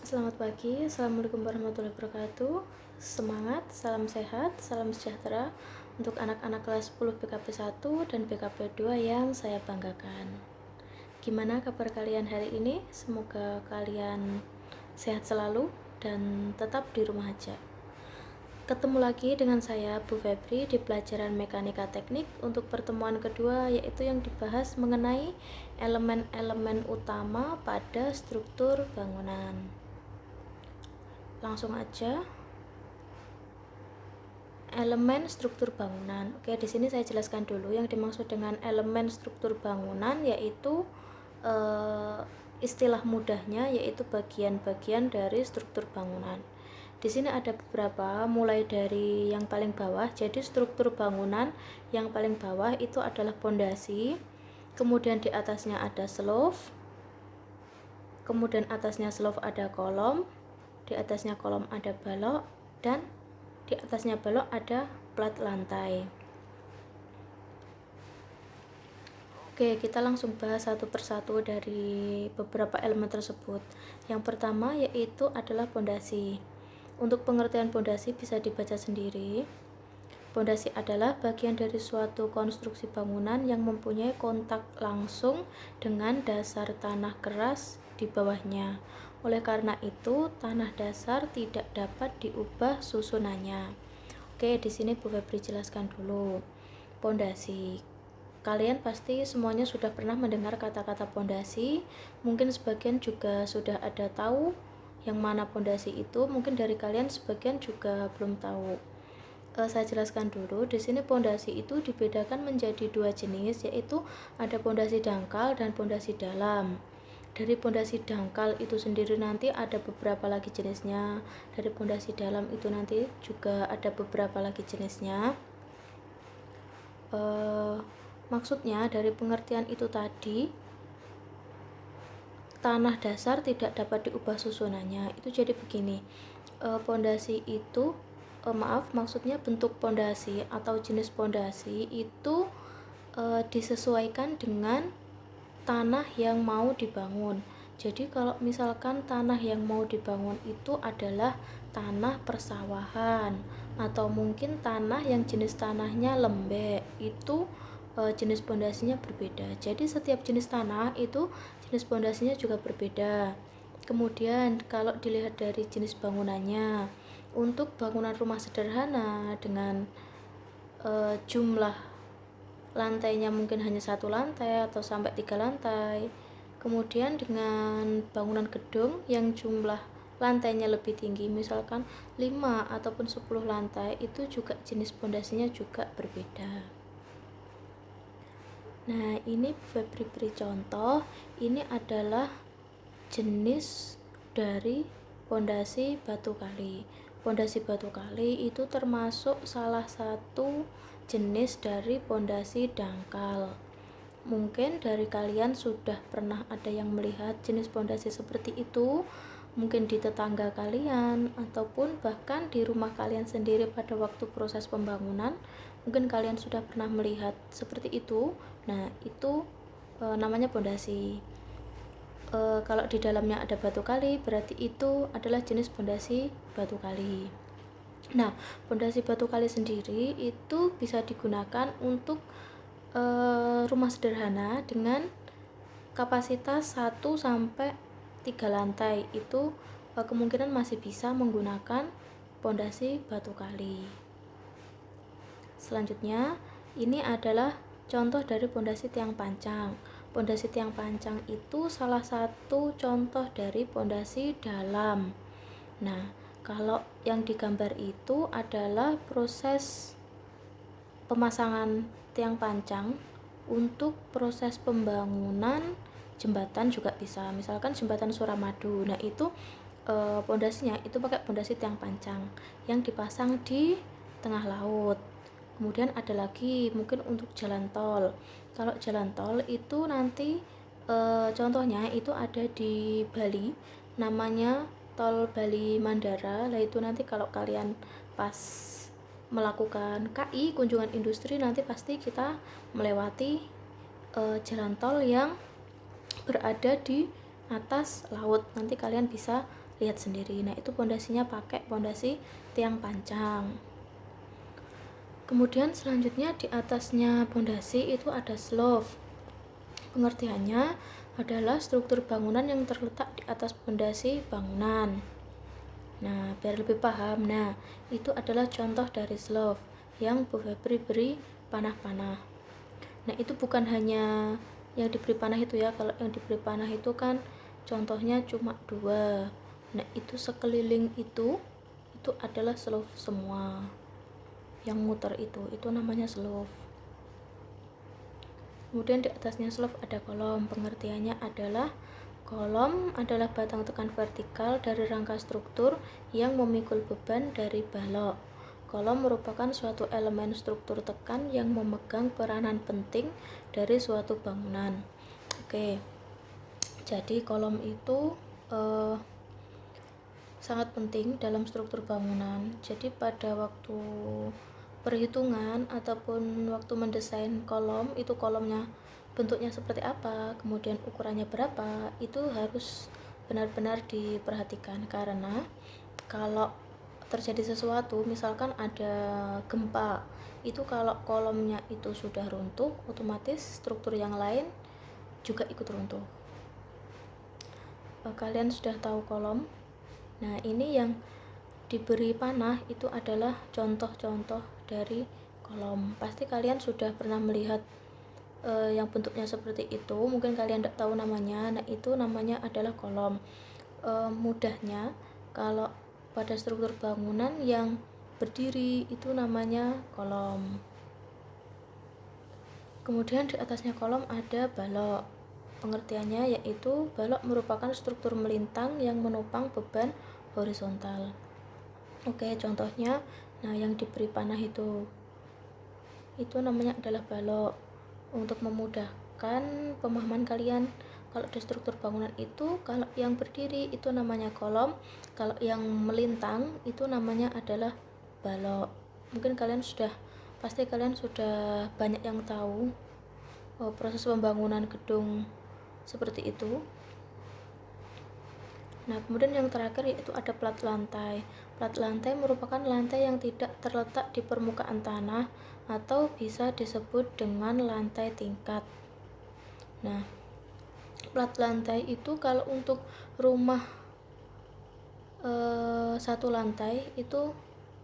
Selamat pagi, Assalamualaikum warahmatullahi wabarakatuh. Semangat, salam sehat, salam sejahtera untuk anak-anak kelas 10 BKP 1 dan BKP 2 yang saya banggakan. Gimana kabar kalian hari ini? Semoga kalian sehat selalu dan tetap di rumah aja. Ketemu lagi dengan saya Bu Febri di pelajaran Mekanika Teknik untuk pertemuan kedua, yaitu yang dibahas mengenai elemen-elemen utama pada struktur bangunan. Langsung aja. Elemen struktur bangunan. Oke, di sini saya jelaskan dulu yang dimaksud dengan elemen struktur bangunan, yaitu istilah mudahnya yaitu bagian-bagian dari struktur bangunan. Di sini ada beberapa, mulai dari yang paling bawah. Jadi struktur bangunan yang paling bawah itu adalah pondasi, kemudian di atasnya ada slope, kemudian atasnya slope ada kolom, di atasnya kolom ada balok, dan di atasnya balok ada plat lantai. Oke, kita langsung bahas satu persatu dari beberapa elemen tersebut. Yang pertama yaitu adalah pondasi. Untuk pengertian pondasi bisa dibaca sendiri. Pondasi adalah bagian dari suatu konstruksi bangunan yang mempunyai kontak langsung dengan dasar tanah keras di bawahnya. Oleh karena itu, tanah dasar tidak dapat diubah susunannya. Oke, di sini Bu Febri jelaskan dulu. Pondasi. Kalian pasti semuanya sudah pernah mendengar kata-kata pondasi. Mungkin sebagian juga sudah ada tahu yang mana pondasi itu. Mungkin dari kalian sebagian juga belum tahu. Saya jelaskan dulu. Di sini pondasi itu dibedakan menjadi dua jenis, yaitu ada pondasi dangkal dan pondasi dalam. Dari pondasi dangkal itu sendiri nanti ada beberapa lagi jenisnya. Dari pondasi dalam itu nanti juga ada beberapa lagi jenisnya. Maksudnya dari pengertian itu tadi, tanah dasar tidak dapat diubah susunannya. Itu jadi begini, pondasi itu maksudnya bentuk pondasi atau jenis pondasi itu disesuaikan dengan tanah yang mau dibangun. Jadi kalau misalkan tanah yang mau dibangun itu adalah tanah persawahan atau mungkin tanah yang jenis tanahnya lembek, itu jenis pondasinya berbeda. Jadi setiap jenis tanah itu jenis pondasinya juga berbeda. Kemudian kalau dilihat dari jenis bangunannya, untuk bangunan rumah sederhana dengan jumlah lantainya mungkin hanya 1 lantai atau sampai 3 lantai. Kemudian dengan bangunan gedung yang jumlah lantainya lebih tinggi, misalkan 5 ataupun 10 lantai, itu juga jenis pondasinya juga berbeda. Nah, ini Febri beri contoh. Ini adalah jenis dari pondasi batu kali. Pondasi batu kali itu termasuk salah satu jenis dari pondasi dangkal. Mungkin dari kalian sudah pernah ada yang melihat jenis pondasi seperti itu, mungkin di tetangga kalian ataupun bahkan di rumah kalian sendiri pada waktu proses pembangunan. Mungkin kalian sudah pernah melihat seperti itu. Nah, itu namanya pondasi. Kalau di dalamnya ada batu kali, berarti itu adalah jenis pondasi batu kali. Nah, pondasi batu kali sendiri itu bisa digunakan untuk rumah sederhana dengan kapasitas 1 sampai 3 lantai. Itu kemungkinan masih bisa menggunakan pondasi batu kali. Selanjutnya, ini adalah contoh dari pondasi tiang pancang. Pondasi tiang pancang itu salah satu contoh dari pondasi dalam. Nah, kalau yang digambar itu adalah proses pemasangan tiang pancang untuk proses pembangunan jembatan juga bisa. Misalkan jembatan Suramadu. Nah, itu pondasinya itu pakai pondasi tiang pancang yang dipasang di tengah laut. Kemudian ada lagi mungkin untuk jalan tol. Kalau jalan tol itu nanti contohnya itu ada di Bali, namanya tol Bali Mandara. Lah itu nanti kalau kalian pas melakukan KI kunjungan industri, nanti pasti kita melewati jalan tol yang berada di atas laut. Nanti kalian bisa lihat sendiri. Nah, itu pondasinya pakai pondasi tiang pancang. Kemudian selanjutnya di atasnya pondasi itu ada slope. Pengertiannya adalah struktur bangunan yang terletak di atas pondasi bangunan. Nah, biar lebih paham, nah itu adalah contoh dari slope yang Bu Febri beri panah-panah. Nah, itu bukan hanya yang diberi panah itu ya. Kalau yang diberi panah itu kan contohnya cuma 2. Nah, itu sekeliling itu adalah slope semua. Yang muter itu namanya slope. Kemudian di atasnya slope ada kolom. Pengertiannya adalah kolom adalah batang tekan vertikal dari rangka struktur yang memikul beban dari balok. Kolom merupakan suatu elemen struktur tekan yang memegang peranan penting dari suatu bangunan. Oke, jadi kolom itu sangat penting dalam struktur bangunan. Jadi pada waktu perhitungan ataupun waktu mendesain kolom, itu kolomnya bentuknya seperti apa, kemudian ukurannya berapa, itu harus benar-benar diperhatikan. Karena kalau terjadi sesuatu, misalkan ada gempa, itu kalau kolomnya itu sudah runtuh, otomatis struktur yang lain juga ikut runtuh. Kalian sudah tahu kolom. Nah, ini yang diberi panah itu adalah contoh-contoh dari kolom. Pasti kalian sudah pernah melihat yang bentuknya seperti itu, mungkin kalian tidak tahu namanya. Nah, itu namanya adalah kolom. Mudahnya kalau pada struktur bangunan yang berdiri itu namanya kolom. Kemudian di atasnya kolom ada balok. Pengertiannya yaitu balok merupakan struktur melintang yang menopang beban horizontal. Oke, contohnya, nah yang diberi panah itu namanya adalah balok. Untuk memudahkan pemahaman kalian, kalau di struktur bangunan itu, kalau yang berdiri itu namanya kolom, kalau yang melintang itu namanya adalah balok. Mungkin pasti kalian sudah banyak yang tahu proses pembangunan gedung seperti itu. Nah, kemudian yang terakhir yaitu ada plat lantai. Plat lantai merupakan lantai yang tidak terletak di permukaan tanah atau bisa disebut dengan lantai tingkat. Nah, plat lantai itu kalau untuk rumah satu lantai itu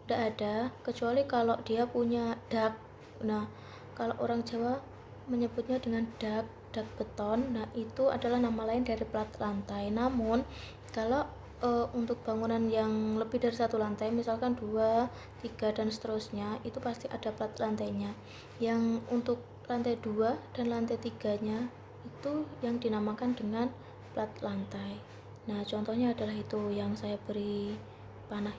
tidak ada, kecuali kalau dia punya dak. Nah, kalau orang Jawa menyebutnya dengan dak beton. Nah, itu adalah nama lain dari plat lantai. Namun kalau untuk bangunan yang lebih dari satu lantai, misalkan 2, 3 dan seterusnya, itu pasti ada plat lantainya. Yang untuk lantai 2 dan lantai 3-nya itu yang dinamakan dengan plat lantai. Nah, contohnya adalah itu yang saya beri panah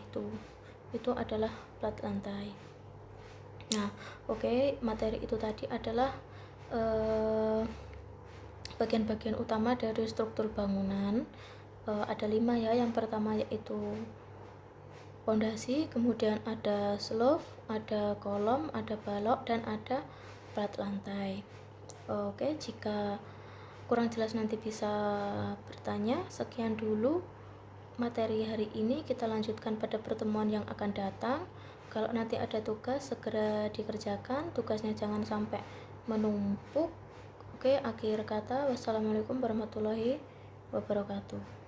itu adalah plat lantai. Nah, oke, materi itu tadi adalah bagian-bagian utama dari struktur bangunan. Ada 5 ya. Yang pertama yaitu pondasi, kemudian ada slope, ada kolom, ada balok, dan ada plat lantai. Oke, jika kurang jelas nanti bisa bertanya. Sekian dulu materi hari ini, kita lanjutkan pada pertemuan yang akan datang. Kalau nanti ada tugas, segera dikerjakan. Tugasnya jangan sampai menumpuk. Oke, akhir kata, wassalamualaikum warahmatullahi wabarakatuh.